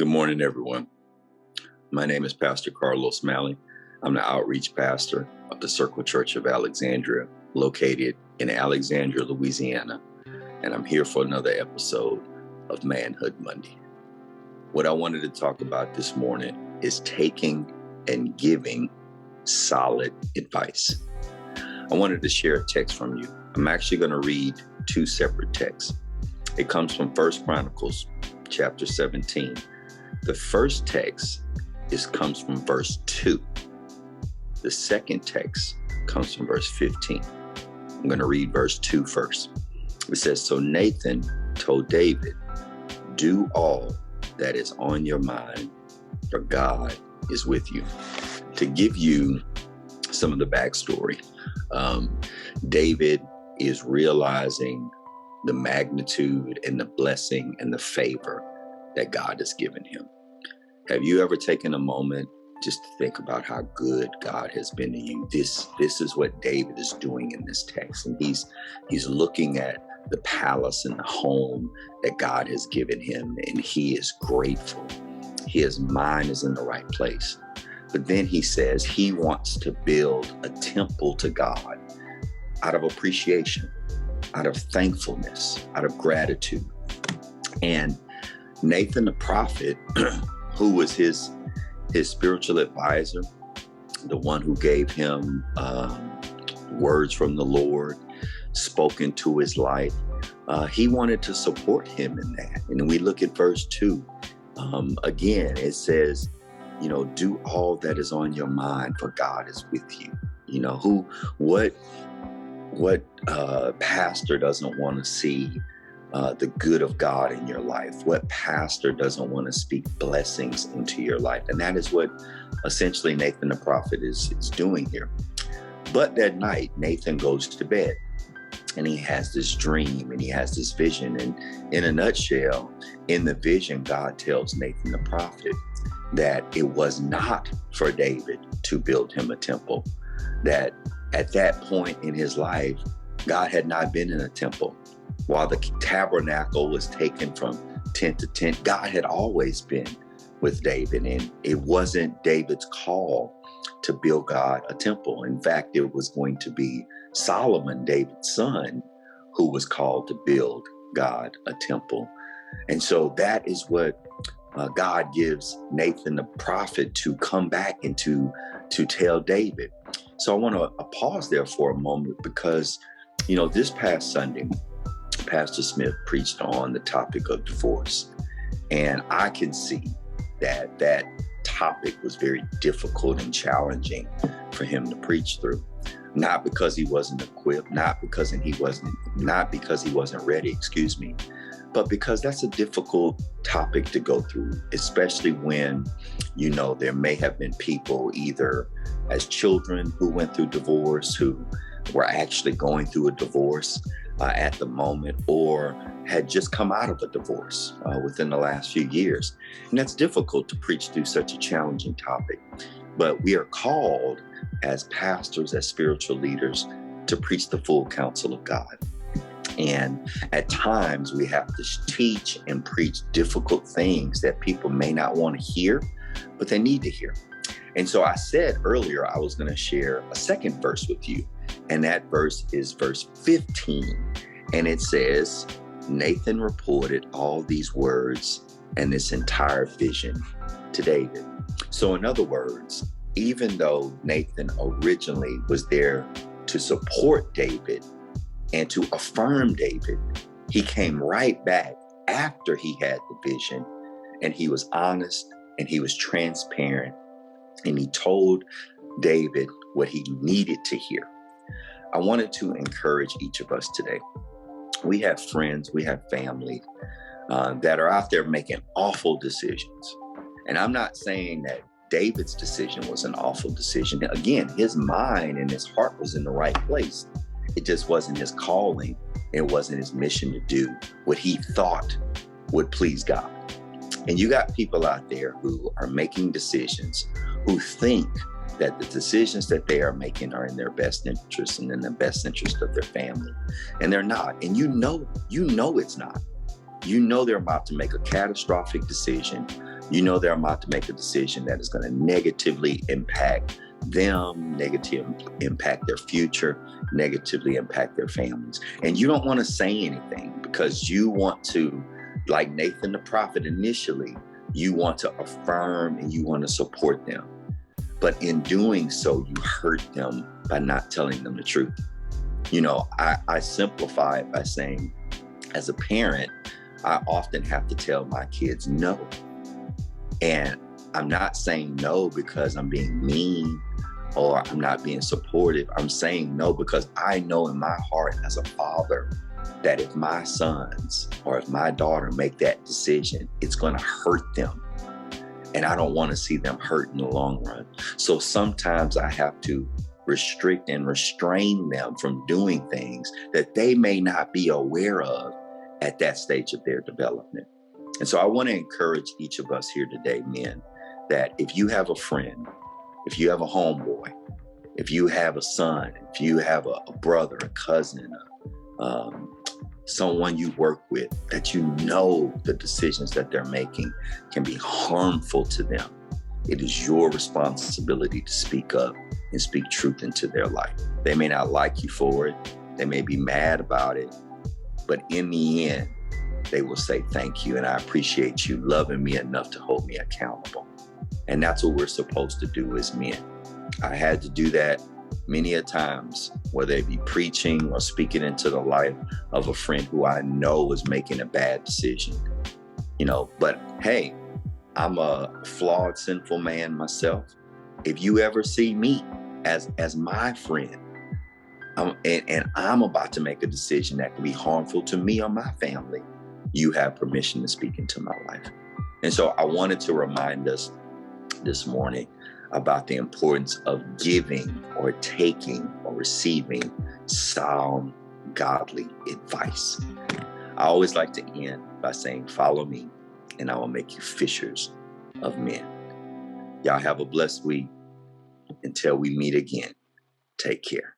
Good morning, everyone. My name is Pastor Carlos Malley. I'm the outreach pastor of the Circle Church of Alexandria, located in Alexandria, Louisiana, and I'm here for another episode of Manhood Monday. What I wanted to talk about this morning is taking and giving solid advice. I wanted to share a text from you. I'm actually going to read two separate texts. It comes from 1 Chronicles chapter 17. The first text comes from verse 2. The second text comes from verse 15. I'm going to read verse 2 first. It says, "So Nathan told David, 'Do all that is on your mind, for God is with you.'" To give you some of the backstory, David is realizing the magnitude and the blessing and the favor that God has given him. Have you ever taken a moment just to think about how good God has been to you? This is what David is doing in this text. And he's looking at the palace and the home that God has given him, and he is grateful. His mind is in the right place. But then he says he wants to build a temple to God out of appreciation, out of thankfulness, out of gratitude. And Nathan the prophet, who was his spiritual advisor, the one who gave him words from the Lord, spoken to his life, he wanted to support him in that. And we look at verse 2. Again, it says, do all that is on your mind, for God is with you. What pastor doesn't want to see the good of God in your life? What pastor doesn't want to speak blessings into your life? And that is what essentially Nathan the prophet is doing here. But that night, Nathan goes to bed and he has this dream and he has this vision. And in a nutshell, in the vision, God tells Nathan the prophet that it was not for David to build him a temple, that at that point in his life, God had not been in a temple. While the tabernacle was taken from tent to tent, God had always been with David, and it wasn't David's call to build God a temple. In fact, it was going to be Solomon, David's son, who was called to build God a temple. And so that is what God gives Nathan the prophet to come back and to tell David. So I want to pause there for a moment because, this past Sunday, Pastor Smith preached on the topic of divorce. And I can see that that topic was very difficult and challenging for him to preach through. Not because he wasn't equipped, not because he wasn't ready, but because that's a difficult topic to go through, especially when, there may have been people either as children who went through divorce, who were actually going through a divorce at the moment, or had just come out of a divorce within the last few years. And that's difficult to preach through such a challenging topic. But we are called as pastors, as spiritual leaders, to preach the full counsel of God. And at times we have to teach and preach difficult things that people may not want to hear, but they need to hear. And so I said earlier I was going to share a second verse with you. And that verse is verse 15. And it says, Nathan reported all these words and this entire vision to David. So in other words, even though Nathan originally was there to support David and to affirm David, he came right back after he had the vision, and he was honest and he was transparent, and he told David what he needed to hear. I wanted to encourage each of us today. We have friends, we have family that are out there making awful decisions. And I'm not saying that David's decision was an awful decision. Again, his mind and his heart was in the right place. It just wasn't his calling. It wasn't his mission to do what he thought would please God. And you got people out there who are making decisions, who think that the decisions that they are making are in their best interest and in the best interest of their family. And they're not. And you know it's not. You know they're about to make a catastrophic decision You know they're about to make a decision that is going to negatively impact them, negatively impact their future, negatively impact their families. And you don't want to say anything because you want to, like Nathan the prophet initially, you want to affirm and you want to support them. But in doing so, you hurt them by not telling them the truth. You know, I simplify it by saying, as a parent, I often have to tell my kids no. And I'm not saying no because I'm being mean or I'm not being supportive. I'm saying no because I know in my heart as a father that if my sons or if my daughter make that decision, it's going to hurt them. And I don't want to see them hurt in the long run. So sometimes I have to restrict and restrain them from doing things that they may not be aware of at that stage of their development. And so I want to encourage each of us here today, men, that if you have a friend, if you have a homeboy, if you have a son, if you have a brother, a cousin, someone you work with, that you know the decisions that they're making can be harmful to them, it is your responsibility to speak up and speak truth into their life. They may not like you for it. They may be mad about it. But in the end, they will say, thank you, and I appreciate you loving me enough to hold me accountable. And that's what we're supposed to do as men. I had to do that many a times, whether it be preaching or speaking into the life of a friend who I know was making a bad decision. You know, but hey, I'm a flawed, sinful man myself. If you ever see me as my friend, and I'm about to make a decision that can be harmful to me or my family, you have permission to speak into my life. And so I wanted to remind us this morning about the importance of giving or taking or receiving sound, godly advice. I always like to end by saying, follow me and I will make you fishers of men. Y'all have a blessed week. Until we meet again, take care.